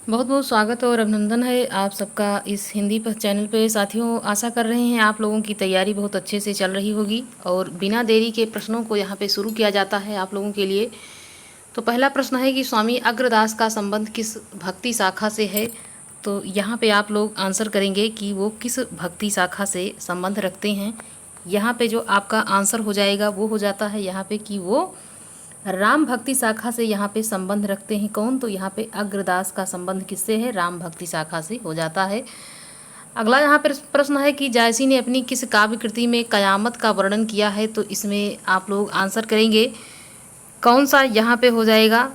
बहुत बहुत स्वागत और अभिनंदन है आप सबका इस हिंदी पर चैनल पे। साथियों, आशा कर रहे हैं आप लोगों की तैयारी बहुत अच्छे से चल रही होगी और बिना देरी के प्रश्नों को यहाँ पे शुरू किया जाता है आप लोगों के लिए। तो पहला प्रश्न है कि स्वामी अग्रदास का संबंध किस भक्ति शाखा से है। तो यहाँ पे आप लोग आंसर करेंगे कि वो किस भक्ति शाखा से संबंध रखते हैं। यहाँ पे जो आपका आंसर हो जाएगा वो हो जाता है यहाँ पे कि वो राम भक्ति शाखा से यहाँ पे संबंध रखते हैं। कौन? तो यहाँ पे अग्रदास का संबंध किससे है? राम भक्ति शाखा से हो जाता है। अगला यहाँ पर प्रश्न है कि जायसी ने अपनी किस काव्य कृति में कयामत का वर्णन किया है। तो इसमें आप लोग आंसर करेंगे कौन सा यहाँ पे हो जाएगा।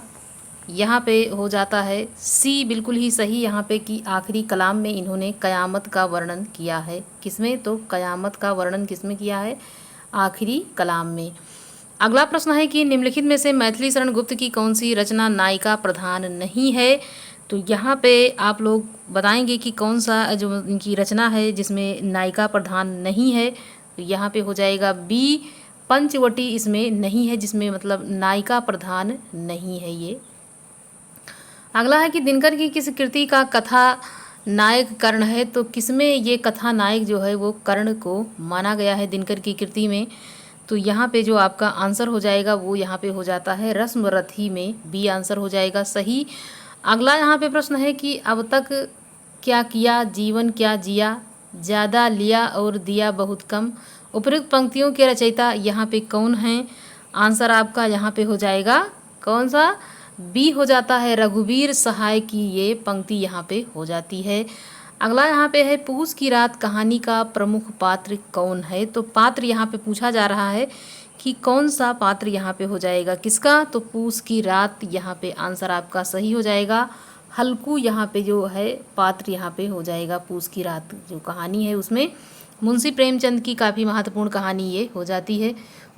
यहाँ पे हो जाता है सी, बिल्कुल ही सही यहाँ पे कि आखिरी कलाम में इन्होंने कयामत का वर्णन किया है। किसमें? तो कयामत का वर्णन किसमें किया है? आखिरी कलाम में। अगला प्रश्न है कि निम्नलिखित में से मैथिली शरण गुप्त की कौन सी रचना नायिका प्रधान नहीं है। तो यहाँ पे आप लोग बताएंगे कि कौन सा जो इनकी रचना है जिसमें नायिका प्रधान नहीं है। तो यहाँ पे हो जाएगा बी, पंचवटी इसमें नहीं है, जिसमें मतलब नायिका प्रधान नहीं है ये। अगला है कि दिनकर की किस कृति का कथा नायक कर्ण है। तो किसमें ये कथा नायक जो है वो कर्ण को माना गया है दिनकर की कृति में। तो यहाँ पे जो आपका आंसर हो जाएगा वो यहाँ पे हो जाता है रस्मरथी में, बी आंसर हो जाएगा सही। अगला यहाँ पे प्रश्न है कि अब तक क्या किया, जीवन क्या जिया, ज़्यादा लिया और दिया बहुत कम। उपयुक्त पंक्तियों के रचयिता यहाँ पे कौन हैं? आंसर आपका यहाँ पे हो जाएगा कौन सा? बी हो जाता है रघुवीर सहाय की ये पंक्ति यहाँ पे हो जाती है। अगला यहाँ पे है पूस की रात कहानी का प्रमुख पात्र कौन है। तो पात्र यहाँ पे पूछा जा रहा है कि कौन सा पात्र यहाँ पे हो जाएगा किसका। तो पूस की रात यहाँ पे आंसर आपका सही हो जाएगा। हल्कू यहाँ पे जो है पात्र यहाँ पे हो जाएगा। पूस की रात जो कहानी है उसमें मुंशी प्रेमचंद की काफ़ी महत्वपूर्ण कहानी ये हो जाती है।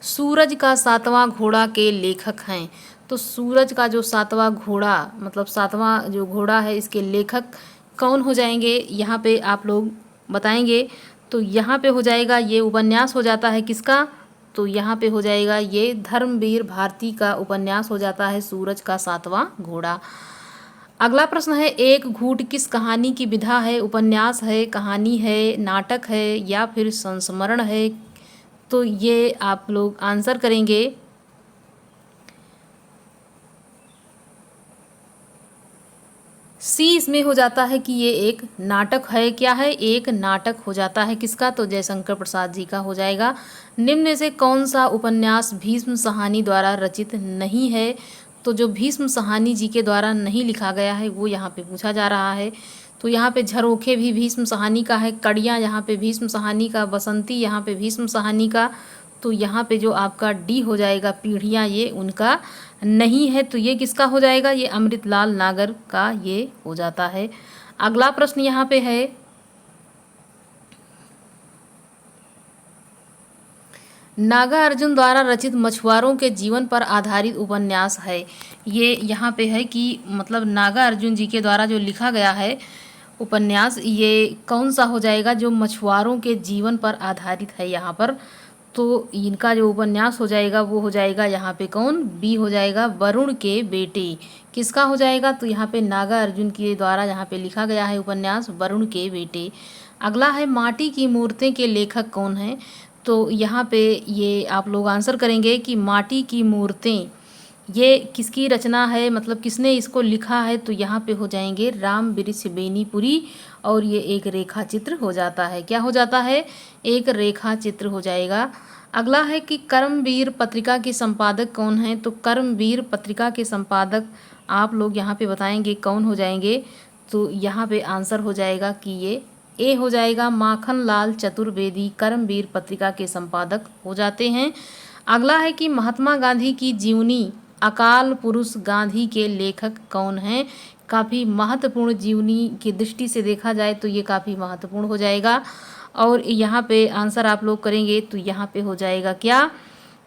सूरज का सातवां घोड़ा के लेखक हैं। तो सूरज का जो सातवां घोड़ा मतलब सातवां जो घोड़ा है इसके लेखक कौन हो जाएंगे यहाँ पे आप लोग बताएंगे। तो यहाँ पे हो जाएगा ये उपन्यास हो जाता है किसका। तो यहाँ पे हो जाएगा ये धर्मवीर भारती का उपन्यास हो जाता है सूरज का सातवां घोड़ा। अगला प्रश्न है एक घूंट किस कहानी की विधा है। उपन्यास है, कहानी है, नाटक है या फिर संस्मरण है। तो ये आप लोग आंसर करेंगे। सी इसमें हो जाता है कि ये एक नाटक है। क्या है? एक नाटक हो जाता है किसका। तो जयशंकर प्रसाद जी का हो जाएगा। निम्न में से कौन सा उपन्यास भीष्म साहनी द्वारा रचित नहीं है। तो जो भीष्म साहनी जी के द्वारा नहीं लिखा गया है वो यहाँ पे पूछा जा रहा है। तो यहाँ पे झरोखे भी भीष्म साहनी का है, कड़ियाँ यहाँ पे भीष्म साहनी का, बसंती यहाँ पे भीष्म साहनी का। तो यहाँ पे जो आपका डी हो जाएगा पीढ़ियाँ ये उनका नहीं है। तो ये किसका हो जाएगा? ये अमृतलाल नागर का ये हो जाता है। अगला प्रश्न यहाँ पे है नागा अर्जुन द्वारा रचित मछुआरों के जीवन पर आधारित उपन्यास है। ये यहाँ पे है कि मतलब नागा अर्जुन जी के द्वारा जो लिखा गया है उपन्यास ये कौन सा हो जाएगा? जो मछुआरों के जीवन पर आधारित है यहाँ पर। तो इनका जो उपन्यास हो जाएगा वो हो जाएगा यहाँ पे कौन? बी हो जाएगा वरुण के बेटे। किसका हो जाएगा? तो यहाँ पे नागा अर्जुन के द्वारा यहाँ पे लिखा गया है उपन्यास वरुण के बेटे। अगला है माटी की मूर्तें के लेखक कौन हैं। तो यहाँ पे ये आप लोग आंसर करेंगे कि माटी की मूर्तें ये किसकी रचना है, मतलब किसने इसको लिखा है। तो यहाँ पे हो जाएंगे राम वृक्ष बेनीपुरी और ये एक रेखा चित्र हो जाता है। क्या हो जाता है? एक रेखा चित्र हो जाएगा। अगला है कि कर्मवीर पत्रिका के संपादक कौन हैं। तो कर्मवीर पत्रिका के संपादक आप लोग यहाँ पे बताएंगे कौन हो जाएंगे। तो यहाँ पे आंसर हो जाएगा कि ये ए हो जाएगा माखन लाल चतुर्वेदी कर्मवीर पत्रिका के संपादक हो जाते हैं। अगला है कि महात्मा गांधी की जीवनी अकाल पुरुष गांधी के लेखक कौन हैं। काफ़ी महत्वपूर्ण जीवनी की दृष्टि से देखा जाए तो ये काफ़ी महत्वपूर्ण हो जाएगा। और यहाँ पे आंसर आप लोग करेंगे तो यहाँ पे हो जाएगा क्या?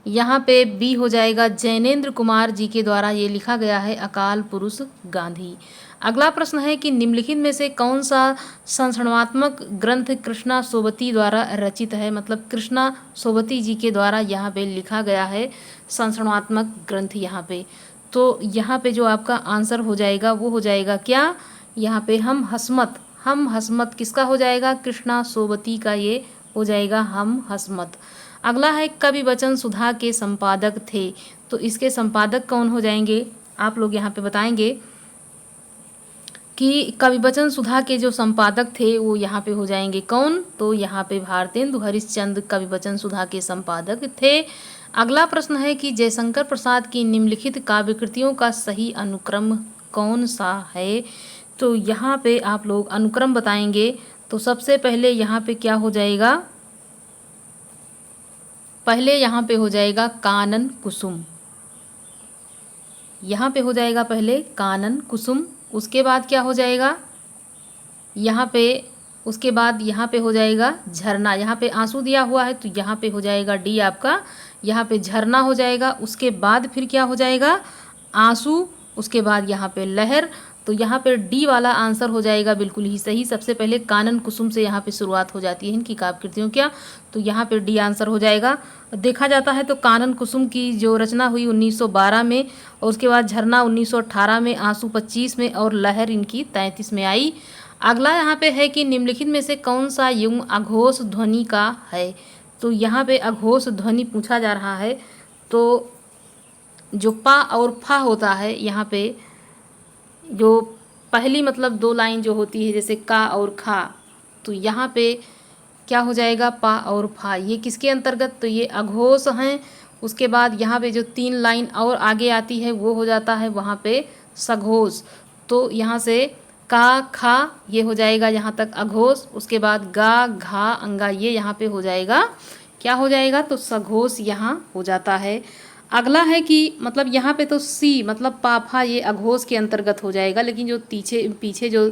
यहाँ पे बी हो जाएगा जैनेन्द्र कुमार जी के द्वारा ये लिखा गया है अकाल पुरुष गांधी। अगला प्रश्न है कि निम्नलिखित में से कौन सा संस्मरणात्मक ग्रंथ कृष्णा सोबती द्वारा रचित है। मतलब कृष्णा सोबती जी के द्वारा यहाँ पे लिखा गया है संस्मरणात्मक ग्रंथ यहाँ पे। तो यहाँ पे जो आपका आंसर हो जाएगा वो हो जाएगा क्या? यहाँ पे हम हसमत किसका हो जाएगा? कृष्णा सोबती का ये हो जाएगा हम हसमत। अगला है कवि वचन सुधा के संपादक थे, तो इसके संपादक कौन हो जाएंगे? आप लोग यहाँ पे बताएंगे कि कवि वचन सुधा के जो संपादक थे वो यहाँ पे हो जाएंगे कौन? तो यहाँ पे भारतेंदु हरिश्चंद्र कवि वचन सुधा के संपादक थे। अगला प्रश्न है कि जयशंकर प्रसाद की निम्नलिखित काव्य कृतियों का सही अनुक्रम कौन सा है? तो यहाँ पे आप लोग अनुक्रम बताएंगे। तो सबसे पहले यहाँ पे क्या हो जाएगा? पहले यहाँ पे हो जाएगा कानन कुसुम, यहाँ पे हो जाएगा पहले कानन कुसुम। उसके बाद क्या हो जाएगा? यहाँ पे उसके बाद यहाँ पे हो जाएगा झरना। यहाँ पे आंसू दिया हुआ है तो यहाँ पे हो जाएगा डी आपका, यहाँ पे झरना हो जाएगा। उसके बाद फिर क्या हो जाएगा? आंसू। उसके बाद यहाँ पे लहर। तो यहाँ पे डी वाला आंसर हो जाएगा बिल्कुल ही सही। सबसे पहले कानन कुसुम से यहाँ पे शुरुआत हो जाती है इनकी काव्य कृतियों क्या, तो यहाँ पे डी आंसर हो जाएगा। देखा जाता है तो कानन कुसुम की जो रचना हुई 1912 में, और उसके बाद झरना 1918 में, आंसू 25 में और लहर इनकी 33 में आई। अगला यहाँ पे है कि निम्नलिखित में से कौन सा युग्म अघोष ध्वनि का है? तो यहाँ पे अघोष ध्वनि पूछा जा रहा है। तो जो पा और फा होता है, यहाँ पे जो पहली मतलब दो लाइन जो होती है जैसे का और खा, तो यहाँ पे क्या हो जाएगा? पा और फा। ये किसके अंतर्गत? तो ये अघोष हैं। उसके बाद यहाँ पे जो 3 लाइन और आगे आती है वो हो जाता है वहाँ पे सघोष। तो यहाँ से का खा ये हो जाएगा यहाँ तक अघोष। उसके बाद गा घा अंगा ये यहाँ पे हो जाएगा, क्या हो जाएगा? तो सघोष यहाँ हो जाता है। अगला है कि मतलब यहाँ पे तो सी मतलब पाफा ये अघोष के अंतर्गत हो जाएगा, लेकिन जो पीछे जो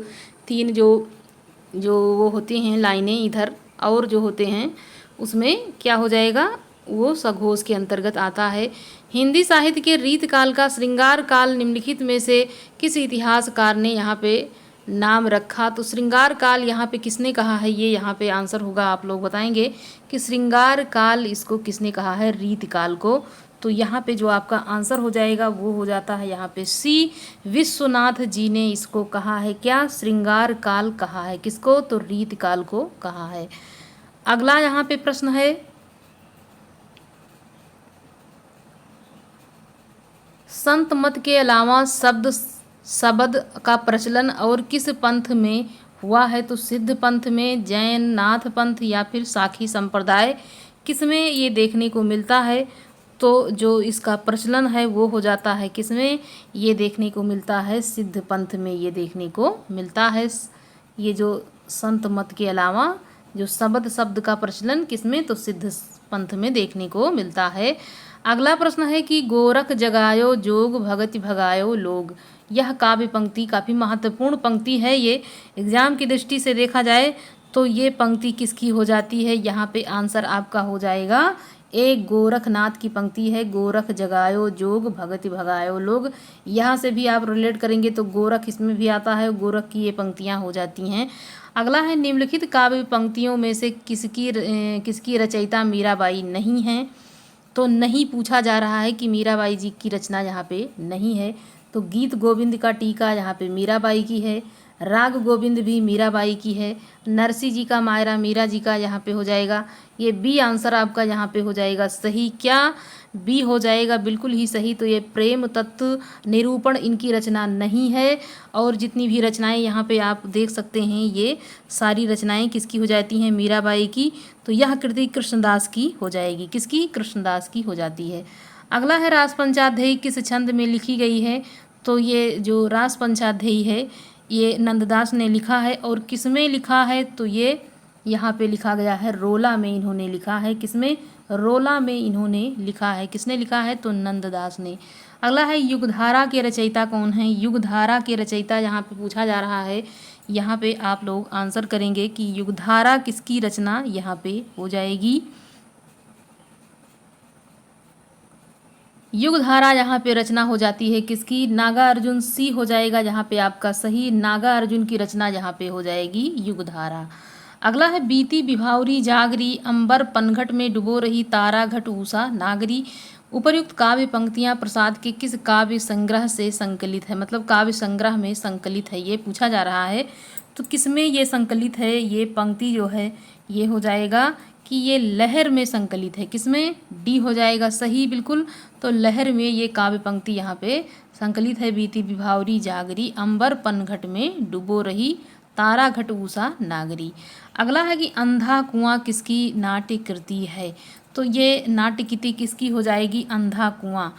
3 जो वो होती हैं लाइनें इधर और जो होते हैं उसमें क्या हो जाएगा? वो सघोष के अंतर्गत आता है। हिंदी साहित्य के रीत काल का श्रृंगार काल निम्नलिखित में से किस इतिहासकार ने यहाँ पे नाम रखा? तो श्रृंगार काल यहाँ पे किसने कहा है? ये यहाँ पे आंसर होगा, आप लोग बताएंगे कि श्रृंगार काल इसको किसने कहा है? रीत काल को। तो यहाँ पे जो आपका आंसर हो जाएगा वो हो जाता है यहाँ पे सी, विश्वनाथ जी ने इसको कहा है क्या? श्रृंगार काल कहा है। किसको? तो रीत काल को कहा है। अगला यहाँ पे प्रश्न है संत मत के अलावा शब्द का प्रचलन और किस पंथ में हुआ है? तो सिद्ध पंथ में, जैन नाथ पंथ या फिर साखी संप्रदाय, किसमें ये देखने को मिलता है? तो जो इसका प्रचलन है वो हो जाता है किसमें? ये देखने को मिलता है सिद्ध पंथ में ये देखने को मिलता है। ये जो संत मत के अलावा जो शब्द का प्रचलन किसमें? तो सिद्ध पंथ में देखने को मिलता है। अगला प्रश्न है कि गोरख जगायो जोग भगति भगायो लोग, यह काव्य पंक्ति काफ़ी महत्वपूर्ण पंक्ति है। ये एग्जाम की दृष्टि से देखा जाए तो ये पंक्ति किसकी हो जाती है? यहाँ पे आंसर आपका हो जाएगा एक गोरखनाथ की पंक्ति है, गोरख जगायो जोग भगति भगायो लोग। यहाँ से भी आप रिलेट करेंगे तो गोरख इसमें भी आता है, गोरख की ये पंक्तियाँ हो जाती हैं। अगला है निम्नलिखित काव्य पंक्तियों में से किसकी रचयिता मीराबाई नहीं है? तो नहीं पूछा जा रहा है कि मीराबाई जी की रचना यहाँ पे नहीं है। तो गीत गोविंद का टीका यहाँ पे मीराबाई की है, राग गोविंद भी मीराबाई की है, नरसी जी का मायरा मीरा जी का यहाँ पे हो जाएगा। ये बी आंसर आपका यहाँ पे हो जाएगा सही। क्या बी हो जाएगा? बिल्कुल ही सही। तो ये प्रेम तत्व निरूपण इनकी रचना नहीं है। और जितनी भी रचनाएं यहाँ पे आप देख सकते हैं ये सारी रचनाएं किसकी हो जाती हैं? मीराबाई की। तो यह कृति कृष्णदास की हो जाएगी। किसकी? कृष्णदास की हो जाती है। अगला है रास पंचाध्यायी किस छंद में लिखी गई है? तो ये जो रास पंचाध्यायी है ये नंददास ने लिखा है। और किस में लिखा है? तो ये यहाँ पे लिखा गया है रोला में इन्होंने लिखा है। किसमें? रोला में इन्होंने लिखा है। किसने लिखा है? तो नंददास ने। अगला है युगधारा के रचयिता कौन है? युगधारा के रचयिता यहाँ पे पूछा जा रहा है। यहाँ पे आप लोग आंसर करेंगे कि युगधारा किसकी रचना यहाँ पे हो जाएगी। युगधारा यहाँ पे रचना हो जाती है किसकी? नागार्जुन। सी हो जाएगा यहाँ पे आपका सही, नागार्जुन की रचना यहाँ पे हो जाएगी युगधारा। अगला है बीती विभावरी जागरी अंबर पनघट में डुबो रही तारा घट ऊषा नागरी। उपर्युक्त काव्य पंक्तियाँ प्रसाद के किस काव्य संग्रह से संकलित है, मतलब काव्य संग्रह में संकलित है, ये पूछा जा रहा है। तो किसमें ये संकलित है, ये पंक्ति जो है ये हो जाएगा कि ये लहर में संकलित है। किसमें? डी हो जाएगा सही बिल्कुल। तो लहर में ये काव्य पंक्ति यहाँ पे संकलित है। बीती विभावरी जागरी, अंबर पनघट में डुबो रही, तारा घट उषा नागरी। अगला है कि अंधा कुआं किसकी नाट्य कृति है। तो ये नाट्य कृति किसकी हो जाएगी? अंधा कुआं।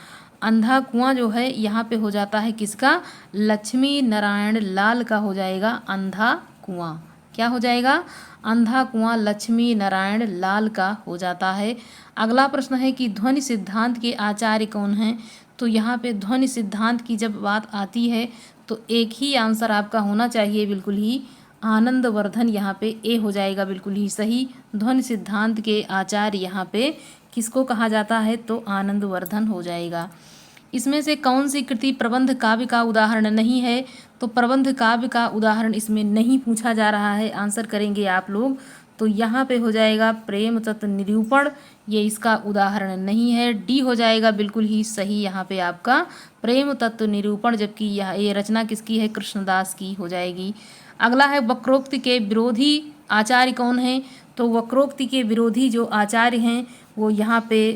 अंधा कुआं जो है यहाँ पे हो जाता है किसका? लक्ष्मी नारायण लाल का हो जाएगा अंधा कुआं। क्या हो जाएगा? अंधा कुआं लक्ष्मी नारायण लाल का हो जाता है। अगला प्रश्न है कि ध्वनि सिद्धांत के आचार्य कौन हैं। तो यहाँ पे ध्वनि सिद्धांत की जब बात आती है तो एक ही आंसर आपका होना चाहिए बिल्कुल ही, आनंदवर्धन। यहाँ पे ए हो जाएगा बिल्कुल ही सही। ध्वनि सिद्धांत के आचार्य यहाँ पे किसको कहा जाता है? तो आनंदवर्धन हो जाएगा। इसमें से कौन सी कृति प्रबंध काव्य का उदाहरण नहीं है। तो प्रबंध काव्य का उदाहरण इसमें नहीं पूछा जा रहा है, आंसर करेंगे आप लोग। तो यहाँ पे हो जाएगा प्रेम तत्व निरूपण, ये इसका उदाहरण नहीं है। डी हो जाएगा बिल्कुल ही सही यहाँ पे आपका प्रेम तत्व निरूपण, जबकि ये रचना किसकी है? कृष्णदास की हो जाएगी। अगला है वक्रोक्ति के विरोधी आचार्य कौन हैं। तो वक्रोक्ति के विरोधी जो आचार्य हैं वो यहाँ पे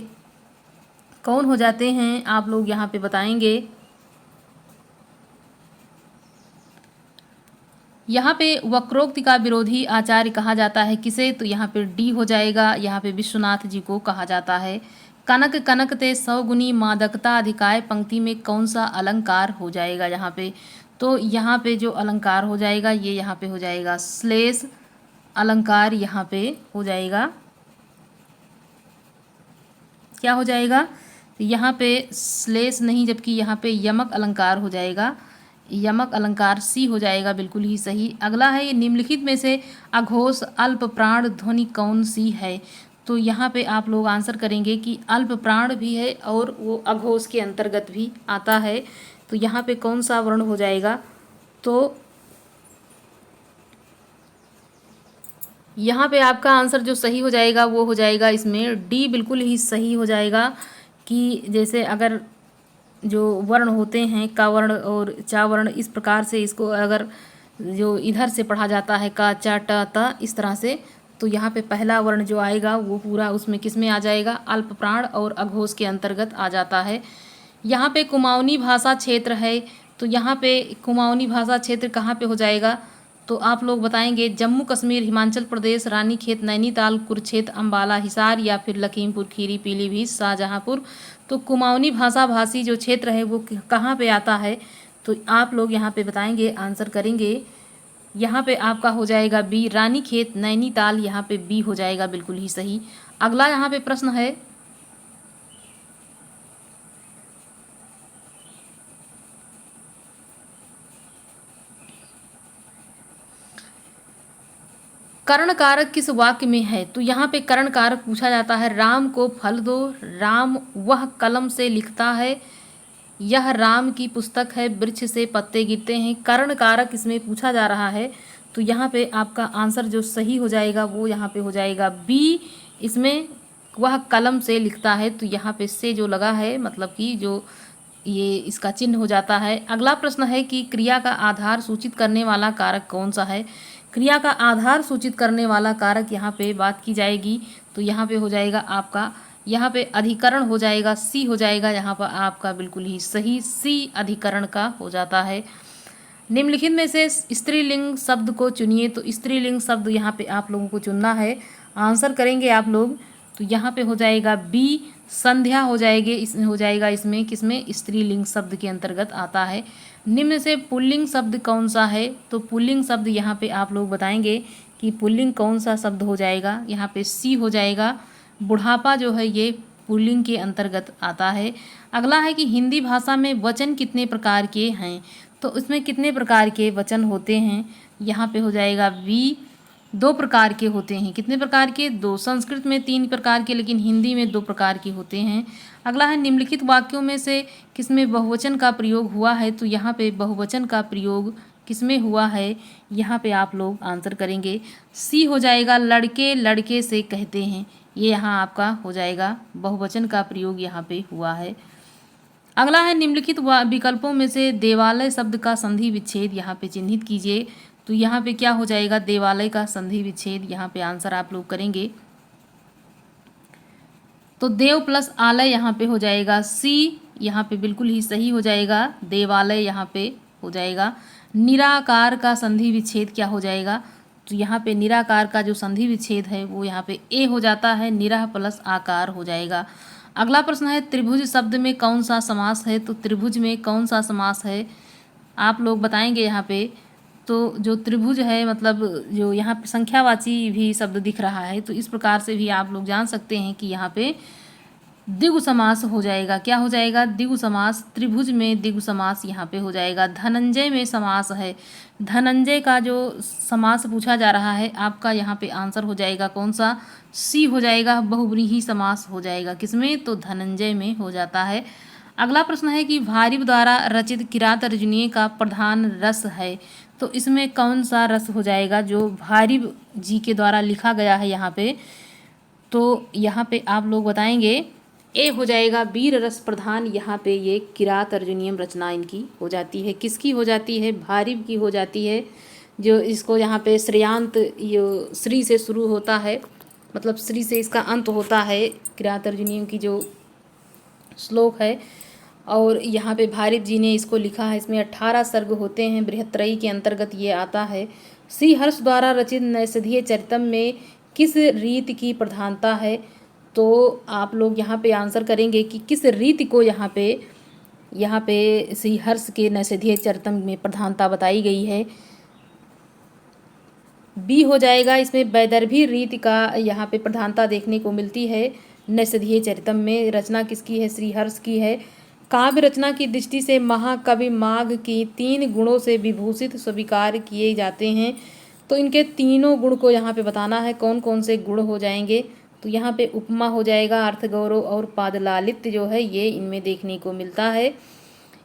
कौन हो जाते हैं, आप लोग यहाँ पे बताएंगे। यहाँ पे वक्रोक्ति का विरोधी आचार्य कहा जाता है किसे? तो यहाँ पे डी हो जाएगा, यहाँ पे विश्वनाथ जी को कहा जाता है। कनक कनक ते सौगुनी मादकता अधिकाय पंक्ति में कौन सा अलंकार हो जाएगा यहाँ पे? तो यहाँ पे जो अलंकार हो जाएगा ये यहाँ पे हो जाएगा श्लेष अलंकार, यहाँ पे हो जाएगा। क्या हो जाएगा? यहाँ पे श्लेष नहीं, जबकि यहाँ पे यमक अलंकार हो जाएगा। यमक अलंकार सी हो जाएगा बिल्कुल ही सही। अगला है निम्नलिखित में से अघोष अल्प प्राण ध्वनि कौन सी है। तो यहाँ पे आप लोग आंसर करेंगे कि अल्प प्राण भी है और वो अघोष के अंतर्गत भी आता है। तो यहाँ पे कौन सा वर्ण हो जाएगा? तो यहाँ पे आपका आंसर जो सही हो जाएगा वो हो जाएगा इसमें डी बिल्कुल ही सही हो जाएगा। कि जैसे अगर जो वर्ण होते हैं का वर्ण और चा वर्ण, इस प्रकार से इसको अगर जो इधर से पढ़ा जाता है का चा ट त इस तरह से, तो यहाँ पे पहला वर्ण जो आएगा वो पूरा उसमें किस में आ जाएगा? अल्प प्राण और अघोष के अंतर्गत आ जाता है। यहाँ पे कुमाऊनी भाषा क्षेत्र है। तो यहाँ पे कुमाऊनी भाषा क्षेत्र कहाँ पे हो जाएगा? तो आप लोग बताएंगे जम्मू कश्मीर, हिमाचल प्रदेश, रानीखेत, नैनीताल, कुरुक्षेत्र, अम्बाला, हिसार या फिर लखीमपुर खीरी, पीलीभीत, शाहजहांपुर। तो कुमाऊनी भाषा भाषी जो क्षेत्र है वो कहाँ पे आता है? तो आप लोग यहाँ पे बताएंगे, आंसर करेंगे। यहाँ पे आपका हो जाएगा बी रानीखेत, नैनीताल, यहाँ पे बी हो जाएगा बिल्कुल ही सही। अगला यहाँ पे प्रश्न है कर्ण कारक किस वाक्य में है। तो यहाँ पे कर्ण कारक पूछा जाता है। राम को फल दो, राम वह कलम से लिखता है, यह राम की पुस्तक है, वृक्ष से पत्ते गिरते हैं। कर्ण कारक इसमें पूछा जा रहा है। तो यहाँ पे आपका आंसर जो सही हो जाएगा वो यहाँ पे हो जाएगा बी, इसमें वह कलम से लिखता है। तो यहाँ पे से जो लगा है मतलब कि जो ये इसका चिन्ह हो जाता है। अगला प्रश्न है कि क्रिया का आधार सूचित करने वाला कारक कौन सा है। क्रिया का आधार सूचित करने वाला कारक यहाँ पे बात की जाएगी। तो यहाँ पे हो जाएगा आपका, यहाँ पे अधिकरण हो जाएगा, सी हो जाएगा यहाँ पर आपका बिल्कुल ही सही, सी अधिकरण का हो जाता है। निम्नलिखित में से स्त्रीलिंग शब्द को चुनिए। तो स्त्रीलिंग शब्द यहाँ पे आप लोगों को चुनना है, आंसर करेंगे आप लोग। तो यहाँ पे हो जाएगा बी संध्या हो जाएगी, हो जाएगा इसमें किसमें? स्त्रीलिंग शब्द के अंतर्गत आता है। निम्न से पुल्लिंग शब्द कौन सा है। तो पुल्लिंग शब्द यहाँ पे आप लोग बताएंगे कि पुल्लिंग कौन सा शब्द हो जाएगा। यहाँ पे सी हो जाएगा, बुढ़ापा जो है ये पुल्लिंग के अंतर्गत आता है। अगला है कि हिंदी भाषा में वचन कितने प्रकार के हैं। तो इसमें कितने प्रकार के वचन होते हैं। यहाँ पे हो जाएगा बी, 2 प्रकार के होते हैं। कितने प्रकार के? 2। संस्कृत में 3 प्रकार के, लेकिन हिंदी में 2 प्रकार के होते हैं। अगला है निम्नलिखित वाक्यों में से किसमें बहुवचन का प्रयोग हुआ है। तो यहाँ पे बहुवचन का प्रयोग किसमें हुआ है, यहाँ पे आप लोग आंसर करेंगे। सी हो जाएगा, लड़के लड़के से कहते हैं। ये यहाँ आपका हो जाएगा, बहुवचन का प्रयोग यहाँ पे हुआ है। अगला है निम्नलिखित विकल्पों में से देवालय शब्द का संधि विच्छेद यहाँ पे चिन्हित कीजिए। तो यहाँ पे क्या हो जाएगा, देवालय का संधि विच्छेद, यहाँ पे आंसर आप लोग करेंगे तो देव प्लस आलय यहाँ पे हो जाएगा सी, यहाँ पे बिल्कुल ही सही हो जाएगा, देवालय यहाँ पे हो जाएगा। निराकार का संधि विच्छेद क्या हो जाएगा, तो यहाँ पे निराकार का जो संधि विच्छेद है वो यहाँ पे ए हो जाता है, निरह प्लस आकार हो जाएगा। अगला प्रश्न है त्रिभुज शब्द में कौन सा समास है, तो त्रिभुज में कौन सा समास है आप लोग बताएंगे यहाँ पे। तो जो त्रिभुज है मतलब जो यहाँ पे संख्यावाची भी शब्द दिख रहा है, तो इस प्रकार से भी आप लोग जान सकते हैं कि यहाँ पे द्विगु समास हो जाएगा। क्या हो जाएगा, द्विगु समास। त्रिभुज में द्विगु समास यहाँ पे हो जाएगा। धनंजय में समास है, धनंजय का जो समास पूछा जा रहा है आपका यहाँ पे आंसर हो जाएगा कौन सा, सी हो जाएगा, बहुव्रीहि समास हो जाएगा। किसमें, तो धनंजय में हो जाता है। अगला प्रश्न है कि भारिव द्वारा रचित किरात अर्जुनीय का प्रधान रस है, तो इसमें कौन सा रस हो जाएगा जो भारिव जी के द्वारा लिखा गया है यहाँ पे, तो यहाँ पे आप लोग बताएंगे ए हो जाएगा, वीर रस प्रधान। यहाँ पे ये किरात अर्जुनीयम रचना इनकी हो जाती है। किसकी हो जाती है, भारिव की हो जाती है। जो इसको यहाँ पे श्रेयांत ये श्री से शुरू होता है, मतलब श्री से इसका अंत होता है, किरात अर्जुनीयम की जो श्लोक है। और यहाँ पे भारिव जी ने इसको लिखा है। इसमें 18 सर्ग होते हैं, बृहत्त्रयी के अंतर्गत ये आता है। श्री हर्ष द्वारा रचित नैषधीय चरितम में किस रीति की प्रधानता है, तो आप लोग यहाँ पे आंसर करेंगे कि किस रीति को यहाँ पे श्री हर्ष के नैषधीय चरितम में प्रधानता बताई गई है। बी हो जाएगा, इसमें वैदर्भी रीति का यहाँ पे प्रधानता देखने को मिलती है नैषधीय चरितम में। रचना किसकी है, श्री हर्ष की है। काव्य रचना की दृष्टि से महाकवि माघ की 3 गुणों से विभूषित स्वीकार किए जाते हैं, तो इनके तीनों गुण को यहाँ पे बताना है, कौन कौन से गुण हो जाएंगे। तो यहाँ पे उपमा हो जाएगा, अर्थ गौरव और पादलालित्य जो है ये इनमें देखने को मिलता है।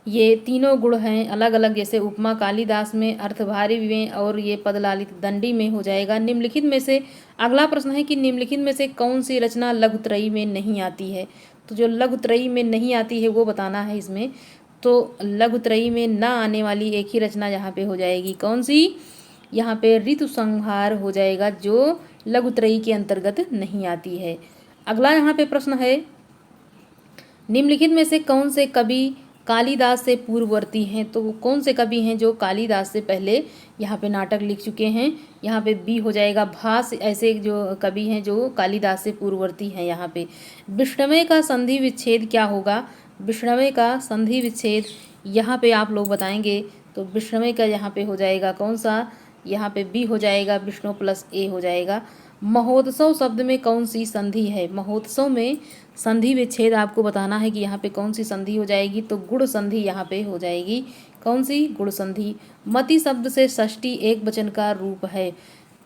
ये तीनों गुण हैं अलग अलग, जैसे उपमा कालिदास में, अर्थभारी में, और ये पदलालित दंडी में हो जाएगा। निम्नलिखित में से अगला प्रश्न है कि निम्नलिखित में से कौन सी रचना लघुत्रयी में नहीं आती है, तो जो लघुत्रयी में नहीं आती है वो बताना है इसमें। तो लघुत्रयी में ना आने वाली एक ही रचना यहाँ पे हो जाएगी, कौन सी, यहाँ पे ऋतु संहार हो जाएगा, जो लघुत्रयी के अंतर्गत नहीं आती है। अगला यहाँ पे प्रश्न है निम्नलिखित में से कौन से कवि कालिदास से पूर्ववर्ती हैं, तो वो कौन से कवि हैं जो कालिदास से पहले यहाँ पे नाटक लिख चुके हैं। यहाँ पे बी हो जाएगा, भास ऐसे जो कवि हैं जो कालिदास से पूर्ववर्ती हैं। यहाँ पे विष्णवे का संधि विच्छेद क्या होगा, विष्णवे का संधि विच्छेद यहाँ पे आप लोग बताएंगे। तो विष्णवे का यहाँ पे हो जाएगा कौन सा, यहाँ पे बी हो जाएगा, विष्णु प्लस ए हो जाएगा। महोत्सव शब्द में कौन सी संधि है, महोत्सव में संधि विच्छेद आपको बताना है कि यहाँ पे कौन सी संधि हो जाएगी, तो गुण संधि यहाँ पे हो जाएगी, कौन सी, गुण संधि। मति शब्द से षष्ठी एक वचन का रूप है,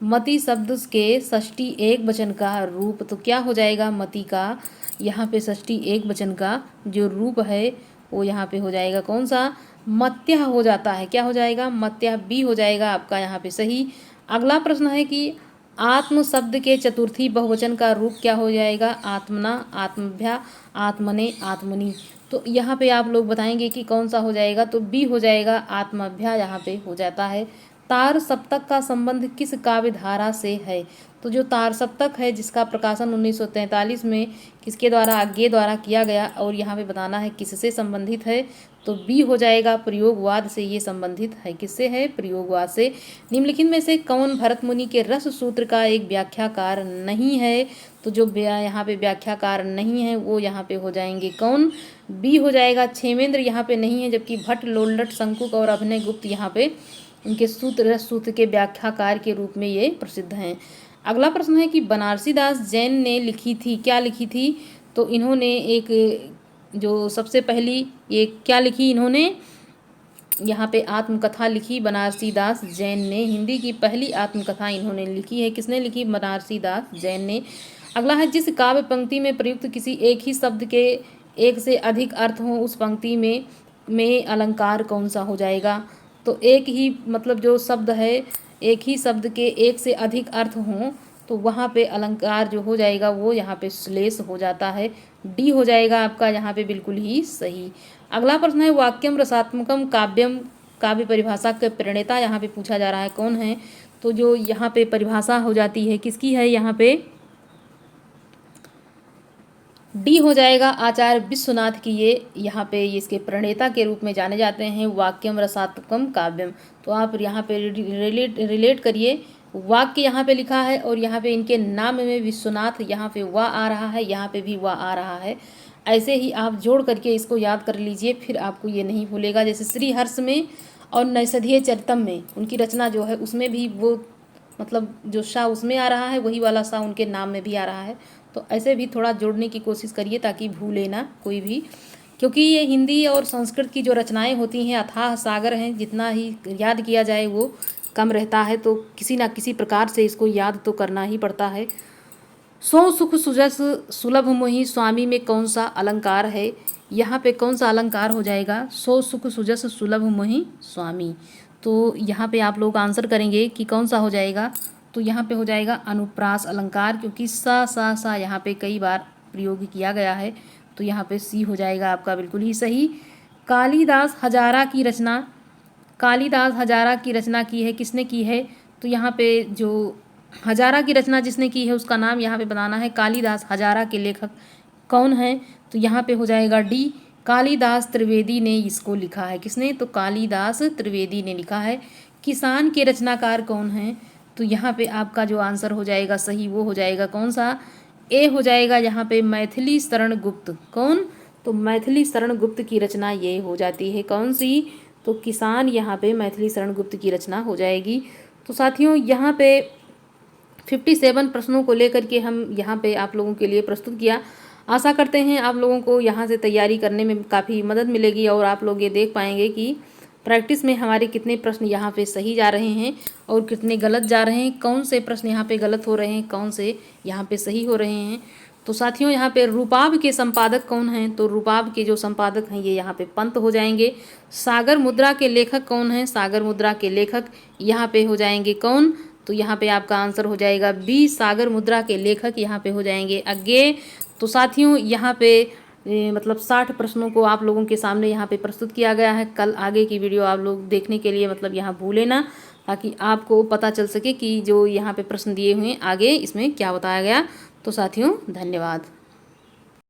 मति शब्द के षष्ठी एक वचन का रूप, तो क्या हो जाएगा, मति का यहाँ पे षष्ठी एक वचन का जो रूप है वो यहाँ पे हो जाएगा कौन सा, मत्या हो जाता है। क्या हो जाएगा, मत्या, बी हो जाएगा आपका यहाँ पे सही। अगला प्रश्न है कि आत्म शब्द के चतुर्थी बहुवचन का रूप क्या हो जाएगा, आत्मना, आत्मभ्या, आत्मने, आत्मनि। तो यहाँ पे आप लोग बताएंगे कि कौन सा हो जाएगा, तो बी हो जाएगा, आत्मभ्या यहाँ पे हो जाता है। तार सप्तक का संबंध किस काव्य धारा से है, तो जो तार सप्तक है जिसका प्रकाशन 1943 में किसके द्वारा, आज्ञे द्वारा किया गया, और यहाँ पे बताना है किससे संबंधित है, तो बी हो जाएगा, प्रयोगवाद से ये संबंधित है। किससे है, प्रयोगवाद से। निम्नलिखित में से कौन भरत मुनि के रस सूत्र का एक व्याख्याकार नहीं है, तो जो यहाँ पे व्याख्याकार नहीं है वो यहाँ पे हो जाएंगे कौन, बी हो जाएगा, क्षेमेंद्र यहाँ पे नहीं है, जबकि भट्ट, लोल्लट, शंकुक और अभिनय गुप्त यहाँ पे इनके सूत्र रस सूत्र के व्याख्याकार के रूप में ये प्रसिद्ध हैं। अगला प्रश्न है कि बनारसी दास जैन ने लिखी थी, क्या लिखी थी, तो इन्होंने एक जो सबसे पहली ये क्या लिखी, इन्होंने यहाँ पे आत्मकथा लिखी, बनारसी दास जैन ने हिंदी की पहली आत्मकथा इन्होंने लिखी है। किसने लिखी, बनारसी दास जैन ने। अगला है जिस काव्य पंक्ति में प्रयुक्त किसी एक ही शब्द के एक से अधिक अर्थ हों उस पंक्ति में अलंकार कौन सा हो जाएगा, तो एक ही मतलब जो शब्द है एक ही शब्द के एक से अधिक अर्थ हों तो वहाँ पे अलंकार जो हो जाएगा वो यहाँ पे श्लेष हो जाता है। डी हो जाएगा आपका यहाँ पे बिल्कुल ही सही। अगला प्रश्न है वाक्यम रसात्मकम काव्यम, काव्य परिभाषा के प्रणेता यहाँ पे पूछा जा रहा है कौन है। तो जो यहाँ पे परिभाषा हो जाती है किसकी है, यहाँ पे डी हो जाएगा आचार्य विश्वनाथ की। ये यहाँ पे इसके प्रणेता के रूप में जाने जाते हैं। वाक्यम रसात्मकम काव्यम, तो आप यहाँ पे रिलेट करिए। वाक्य यहाँ पे लिखा है और यहाँ पे इनके नाम में विश्वनाथ, यहाँ पे वाह आ रहा है, यहाँ पे भी वाह आ रहा है। ऐसे ही आप जोड़ करके इसको याद कर लीजिए, फिर आपको ये नहीं भूलेगा। जैसे श्री हर्ष में और नैषधीय चरितम में उनकी रचना जो है उसमें भी वो मतलब जो शाह उसमें आ रहा है वही वाला शाह उनके नाम में भी आ रहा है। तो ऐसे भी थोड़ा जोड़ने की कोशिश करिए ताकि भूले ना कोई भी, क्योंकि ये हिंदी और संस्कृत की जो रचनाएं होती हैं अथाह सागर हैं, जितना ही याद किया जाए वो कम रहता है। तो किसी ना किसी प्रकार से इसको याद तो करना ही पड़ता है। सो सुख सुजस सुलभ मोहि स्वामी में कौन सा अलंकार है, यहाँ पे कौन सा अलंकार हो जाएगा, सो सुख सुजस सुलभ मोहि स्वामी। तो यहाँ पे आप लोग आंसर करेंगे कि कौन सा हो जाएगा। तो यहाँ पे हो जाएगा अनुप्रास अलंकार, क्योंकि सा यहाँ पे कई बार प्रयोग किया गया है। तो यहाँ पे सी हो जाएगा आपका बिल्कुल ही सही। कालिदास हजारा की रचना, कालिदास हजारा की रचना की है, किसने की है। तो यहाँ पे जो हजारा की रचना जिसने की है उसका नाम यहाँ पे बताना है। कालिदास हजारा के लेखक कौन है, तो यहाँ पे हो जाएगा डी, कालिदास त्रिवेदी ने इसको लिखा है। किसने, तो कालिदास त्रिवेदी ने लिखा है। किसान के रचनाकार कौन है, तो यहाँ पे आपका जो आंसर हो जाएगा सही वो हो जाएगा कौन सा, ए हो जाएगा यहाँ पे मैथिली शरण गुप्त। कौन, तो मैथिली शरण गुप्त की रचना ये हो जाती है कौन सी, तो किसान यहाँ पे मैथिली शरण गुप्त की रचना हो जाएगी। तो साथियों यहाँ पे 57 प्रश्नों को लेकर के हम यहाँ पे आप लोगों के लिए प्रस्तुत किया। आशा करते हैं आप लोगों को यहाँ से तैयारी करने में काफ़ी मदद मिलेगी और आप लोग ये देख पाएंगे कि प्रैक्टिस में हमारे कितने प्रश्न यहाँ पे सही जा रहे हैं और कितने गलत जा रहे हैं, कौन से प्रश्न यहाँ पे गलत हो रहे हैं, कौन से यहाँ पे सही हो रहे हैं। तो साथियों यहाँ पे रूपाब के संपादक कौन हैं, तो रूपाब के जो संपादक हैं ये यहाँ पे पंत हो जाएंगे। सागर मुद्रा के लेखक कौन हैं, सागर मुद्रा के लेखक यहाँ पे हो जाएंगे कौन, तो यहाँ पे आपका आंसर हो जाएगा बी, सागर मुद्रा के लेखक यहाँ पे हो जाएंगे अज्ञेय। तो साथियों यहाँ पे मतलब 60 प्रश्नों को आप लोगों के सामने यहाँ पे प्रस्तुत किया गया है। कल आगे की वीडियो आप लोग देखने के लिए मतलब यहाँ भूले ना, ताकि आपको पता चल सके कि जो यहाँ पे प्रश्न दिए हुए हैं आगे इसमें क्या बताया गया। तो साथियों धन्यवाद।